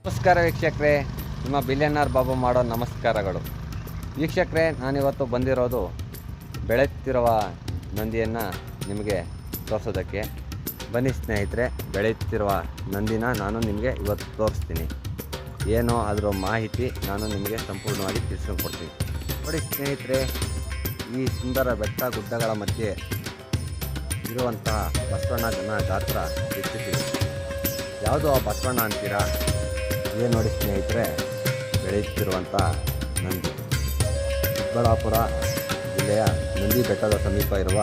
ನಮಸ್ಕಾರ ವೀಕ್ಷಕರೇ, ನಿಮ್ಮ ಬಿಲಿಯನರ್ ಬಾಬು ಮಾಡೋ ನಮಸ್ಕಾರಗಳು. ವೀಕ್ಷಕರೇ, ನಾನಿವತ್ತು ಬಂದಿರೋದು ಬೆಳೆಯುತ್ತಿರುವ ನಂದಿಯನ್ನು ನಿಮಗೆ ತೋರಿಸೋದಕ್ಕೆ. ಬನ್ನಿ ಸ್ನೇಹಿತರೆ, ಬೆಳೆಯುತ್ತಿರುವ ನಂದಿನ ನಾನು ನಿಮಗೆ ಇವತ್ತು ತೋರಿಸ್ತೀನಿ. ಏನೋ ಅದರ ಮಾಹಿತಿ ನಾನು ನಿಮಗೆ ಸಂಪೂರ್ಣವಾಗಿ ತಿಳಿಸ್ಕೊಡ್ತೀನಿ. ನೋಡಿ ಸ್ನೇಹಿತರೆ, ಈ ಸುಂದರ ಬೆಟ್ಟ ಗುಡ್ಡಗಳ ಮಧ್ಯೆ ಇರುವಂತಹ ಬಸವಣ್ಣನ ಗಾತ್ರ ಹೆಚ್ಚುತ್ತೀವಿ. ಯಾವುದು ಆ ಬಸವಣ್ಣ ಅಂತೀರಾ? ಇದೇ ನೋಡಿ ಸ್ನೇಹಿತರೆ, ಬೆಳೆಯುತ್ತಿರುವಂಥ ನಂದಿ. ಚಿಕ್ಕಬಳ್ಳಾಪುರ ಜಿಲ್ಲೆಯ ನಂದಿ ಬೆಟ್ಟದ ಸಮೀಪ ಇರುವ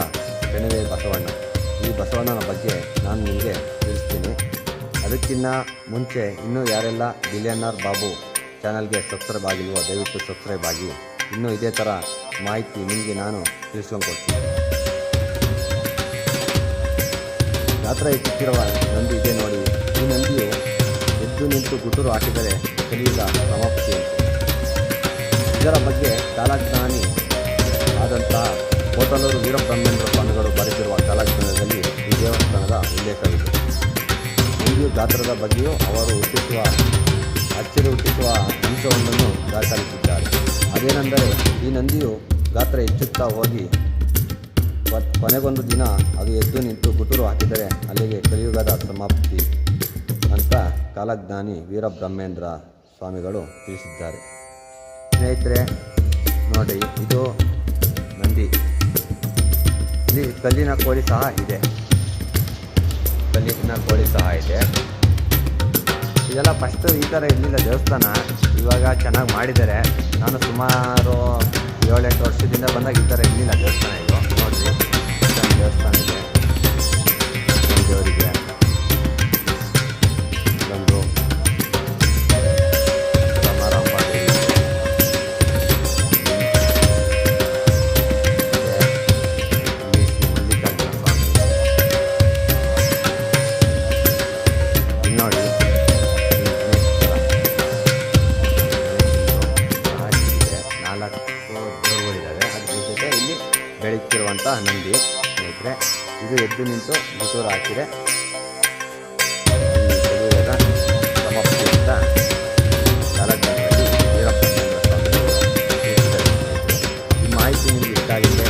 ಕಣಿವೆ ಬಸವಣ್ಣ. ಈ ಬಸವಣ್ಣನ ಬಗ್ಗೆ ನಾನು ನಿಮಗೆ ತಿಳಿಸ್ತೀನಿ. ಅದಕ್ಕಿಂತ ಮುಂಚೆ ಇನ್ನೂ ಯಾರೆಲ್ಲ ಬಿಲಿಯನರ್ ಬಾಬು ಚಾನಲ್ಗೆ ಸಬ್ಸ್ಕ್ರೈಬ್ ಆಗಿಲ್ವೋ ದಯವಿಟ್ಟು ಸಬ್ಸ್ಕ್ರೈಬ್ ಆಗಿ. ಇನ್ನೂ ಇದೇ ಥರ ಮಾಹಿತಿ ನಿಮಗೆ ನಾನು ತಿಳಿಸ್ಕೊಂಡ್ಕೊಡ್ತೀನಿ. ಗಾತ್ರ ಹೆಚ್ಚುತ್ತಿರುವ ನಂದಿ ಇದೆ ನೋಡಿ. ಈ ನಂದಿಯು ಎದ್ದು ನಿಂತು ಗುಟುರು ಹಾಕಿದರೆ ಕಲಿಯುಗ ಸಮಾಪ್ತಿಯಂತೆ. ಇದರ ಬಗ್ಗೆ ಕಾಲಜ್ಞಾನಿ ಆದಂತಹ ಕೋಟಲೂರು ವೀರಬ್ರಹ್ಮೇಂದ್ರ ಸ್ವಾಮಿಗಳು ಬರೆದಿರುವ ಕಾಲಜ್ಞಾನದಲ್ಲಿ ಈ ದೇವಸ್ಥಾನದ ಉಲ್ಲೇಖವಿದೆ. ನಂದಿಯು ಗಾತ್ರದ ಬಗ್ಗೆಯೂ ಅವರು ಅಚ್ಚರಿ ಹುಟ್ಟಿಸುವ ಅಂಶವೊಂದನ್ನು ದಾಖಲಿಸಿದ್ದಾರೆ. ಅದೇನೆಂದರೆ, ಈ ನಂದಿಯು ಗಾತ್ರ ಹೆಚ್ಚುತ್ತಾ ಹೋಗಿ ಕೊನೆಗೊಂದು ದಿನ ಅದು ಎದ್ದು ನಿಂತು ಗುಟುರು ಹಾಕಿದರೆ ಅಲ್ಲಿಗೆ ಕಲಿಯುಗದ ಸಮಾಪ್ತಿ ಅಂತ ಕಾಲಜ್ಞಾನಿ ವೀರಬ್ರಹ್ಮೇಂದ್ರ ಸ್ವಾಮಿಗಳು ತಿಳಿಸಿದ್ದಾರೆ. ಸ್ನೇಹಿತರೆ ನೋಡಿ, ಇದು ನಂದಿ. ಇಲ್ಲಿ ಕಲ್ಲಿನ ಕೋಳಿ ಸಹ ಇದೆ. ಇದೆಲ್ಲ ಫಸ್ಟು ಈ ಥರ ಇರಲಿಲ್ಲ ದೇವಸ್ಥಾನ. ಇವಾಗ ಚೆನ್ನಾಗಿ ಮಾಡಿದ್ದಾರೆ. ನಾನು ಸುಮಾರು 7-8 ವರ್ಷದಿಂದ ಬಂದಾಗ ಈ ಥರ ಇರಲಿಲ್ಲ ದೇವಸ್ಥಾನ. ಇದು ನೋಡಿರಿ, ದೇವಸ್ಥಾನ ಇದೆ. ದೇವರಿಗೆ ಒಂದು ಸಮಾರಂಭ ನೋಡಿ. 4 ದೇವರುಗಳಿದ್ದಾವೆ. ಅದ್ರ ಜೊತೆ ಇಲ್ಲಿ ಬೆಳೆಯುತ್ತಿರುವಂಥ ನಂದಿ ಸ್ನೇಹಿತರೆ. ಇದು ಎದ್ದು ನಿಂತು ಗುಟೂರು ಹಾಕಿದೆ ಸಮಾಪ್ತಿ ಅಂತ ಕಾಲಜ್ಞಾನದಲ್ಲಿ ವೀರಬ್ರಹ್ಮೇಂದ್ರ ಸ್ವಾಮಿಗಳು ತಿಳಿಸಿದ್ದಾರೆ. ಈ ಮಾಹಿತಿ ನಿಮಗೆ ಇಷ್ಟ ಆಗಿದೆ.